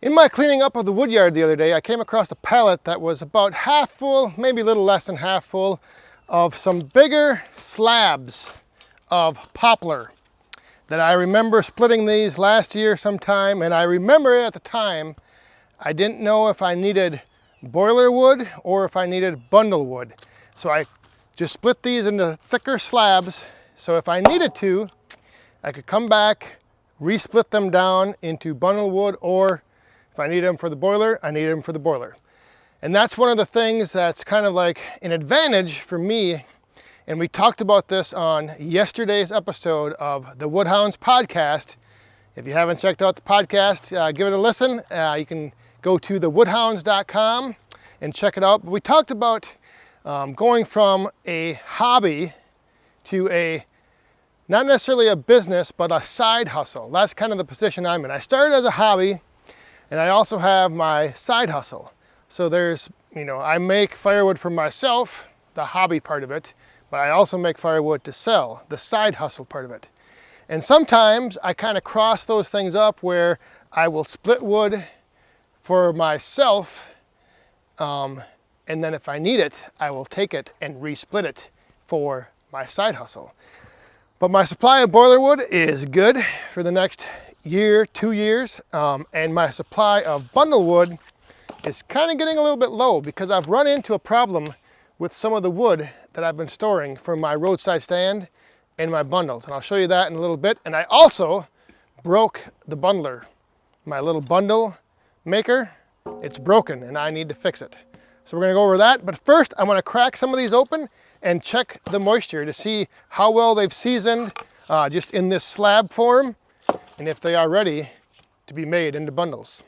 In my cleaning up of the wood yard the other day, I came across a pallet that was about half full, maybe a little less than half full, of some bigger slabs of poplar that I remember splitting these last year sometime, and I remember at the time I didn't know if I needed boiler wood or if I needed bundle wood. So I just split these into thicker slabs, so if I needed to, I could come back, re-split them down into bundle wood, or if I need them for the boiler, I need them for the boiler. And that's one of the things that's kind of like an advantage for me. And we talked about this on yesterday's episode of the Woodhounds podcast. If you haven't checked out the podcast, give it a listen. You can go to thewoodhounds.com and check it out. But we talked about going from a hobby to a, not necessarily a business, but a side hustle. That's kind of the position I'm in. I started as a hobby, and I also have my side hustle. So there's, I make firewood for myself, the hobby part of it, but I also make firewood to sell, the side hustle part of it. And sometimes I kind of cross those things up where I will split wood for myself, and then if I need it, I will take it and re-split it for my side hustle. But my supply of boiler wood is good for the next year, 2 years, and my supply of bundle wood is kind of getting a little bit low because I've run into a problem with some of the wood that I've been storing for my roadside stand and my bundles. And I'll show you that in a little bit. And I also broke the bundler. My little bundle maker, it's broken and I need to fix it. So we're gonna go over that. But first, I wanna crack some of these open and check the moisture to see how well they've seasoned just in this slab form, and if they are ready to be made into bundles.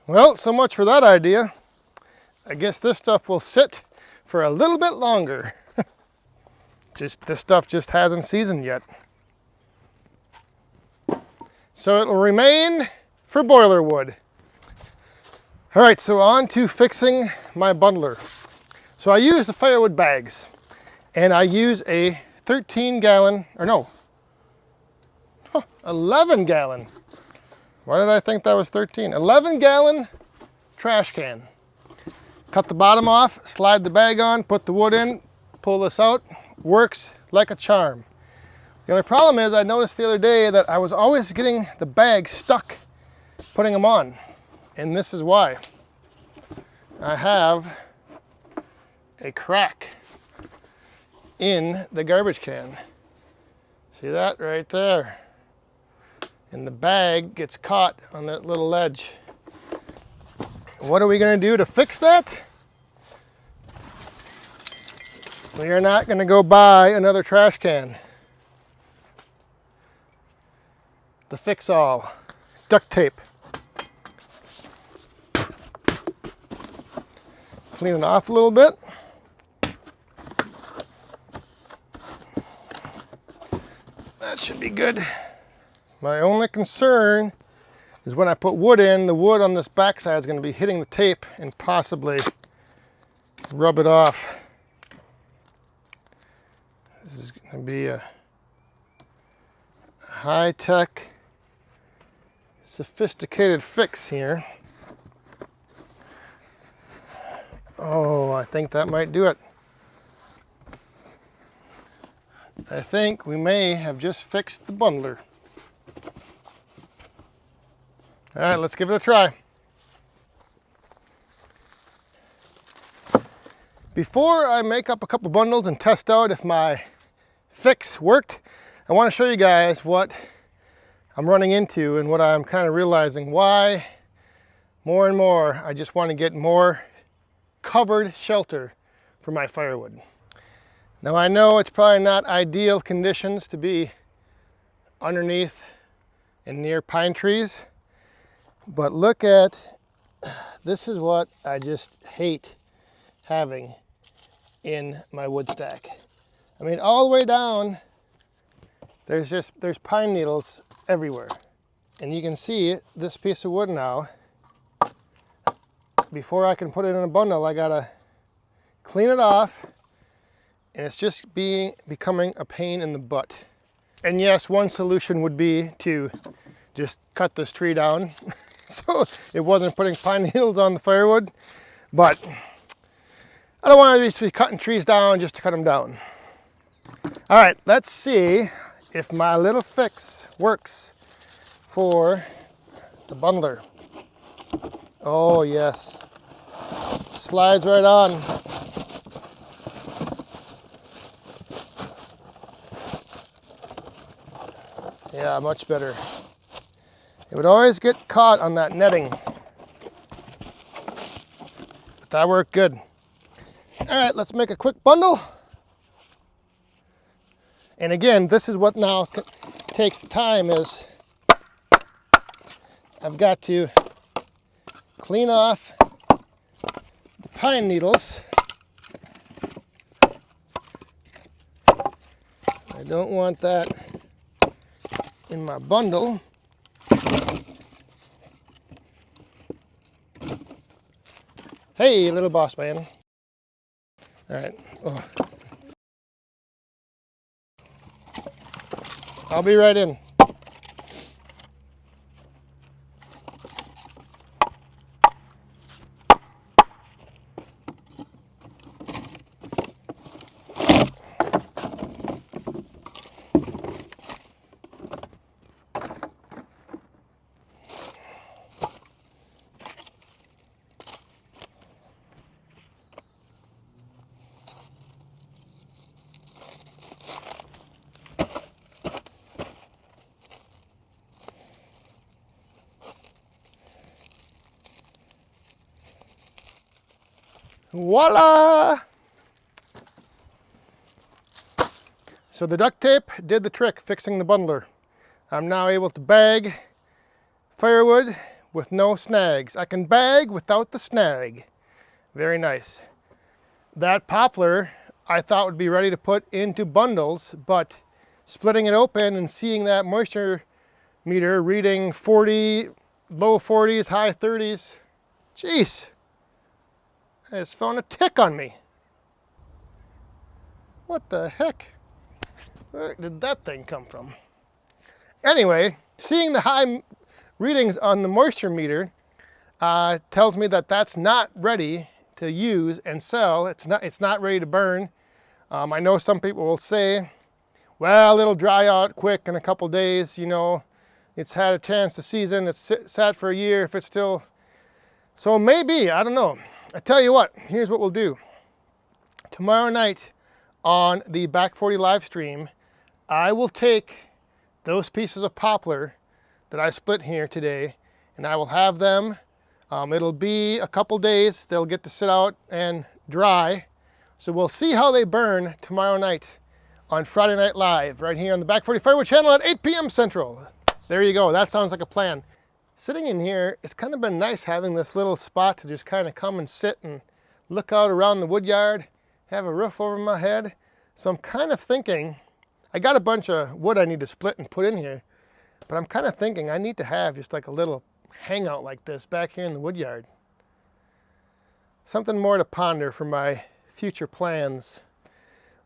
Well, so much for that idea. I guess this stuff will sit for a little bit longer. This stuff just hasn't seasoned yet. So it'll remain for boiler wood. All right, so on to fixing my bundler. So I use the firewood bags, and I use a 13-gallon, or no, 11-gallon. Why did I think that was 13? 11-gallon trash can. Cut the bottom off, slide the bag on, put the wood in, pull this out. Works like a charm. The only problem is I noticed the other day that I was always getting the bag stuck putting them on. And this is why. I have a crack in the garbage can. See that right there? And the bag gets caught on that little ledge. What are we going to do to fix that? We are not going to go buy another trash can. The fix-all, duct tape. Clean it off a little bit. That should be good. My only concern is when I put wood in, the wood on this backside is going to be hitting the tape and possibly rub it off. This is going to be a high-tech, sophisticated fix here. Oh, I think that might do it. I think we may have just fixed the bundler. All right, let's give it a try. Before I make up a couple bundles and test out if my fix worked, I want to show you guys what I'm running into and what I'm kind of realizing why more and more I just want to get more covered shelter for my firewood. Now I know it's probably not ideal conditions to be underneath and near pine trees, but look at, this is what I just hate having in my wood stack. I mean, all the way down, there's pine needles everywhere. And you can see this piece of wood now, before I can put it in a bundle, I gotta clean it off, and it's just becoming a pain in the butt. And yes, one solution would be to just cut this tree down so it wasn't putting pine needles on the firewood, but I don't want to just be cutting trees down just to cut them down. All right, let's see if my little fix works for the bundler. Oh yes, slides right on. Yeah, much better. It would always get caught on that netting, but that worked good. All right, let's make a quick bundle. And again, this is what now takes the time, is I've got to clean off the pine needles. I don't want that in my bundle. Hey, little boss man. All right. Oh. I'll be right in. Voila! So the duct tape did the trick fixing the bundler. I'm now able to bag firewood with no snags. I can bag without the snag. Very nice. That poplar I thought would be ready to put into bundles, but splitting it open and seeing that moisture meter reading 40, low 40s, high 30s, jeez. I just found a tick on me. What the heck? Where did that thing come from? Anyway, seeing the high readings on the moisture meter tells me that that's not ready to use and sell. It's not ready to burn. I know some people will say, well, it'll dry out quick in a couple days, you know. It's had a chance to season. It's sat for a year if it's still. So maybe, I don't know. I tell you what, here's what we'll do. Tomorrow night on the Back 40 live stream, I will take those pieces of poplar that I split here today, and I will have them, it'll be a couple days, they'll get to sit out and dry. So we'll see how they burn tomorrow night on Friday Night Live, right here on the Back 40 Firewood channel at 8 p.m. Central. There you go, that sounds like a plan. Sitting in here, it's kind of been nice having this little spot to just kind of come and sit and look out around the wood yard, have a roof over my head. So I'm kind of thinking, I got a bunch of wood I need to split and put in here, but I'm kind of thinking I need to have just like a little hangout like this back here in the wood yard. Something more to ponder for my future plans.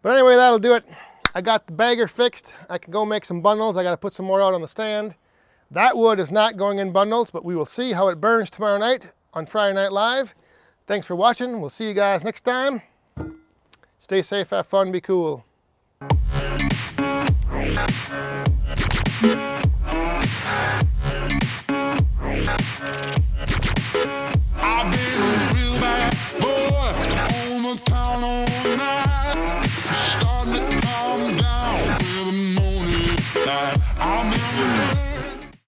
But anyway, that'll do it. I got the bagger fixed. I can go make some bundles. I got to put some more out on the stand. That wood is not going in bundles, but we will see how it burns tomorrow night on Friday Night Live. Thanks for watching. We'll see you guys next time. Stay safe, have fun, be cool.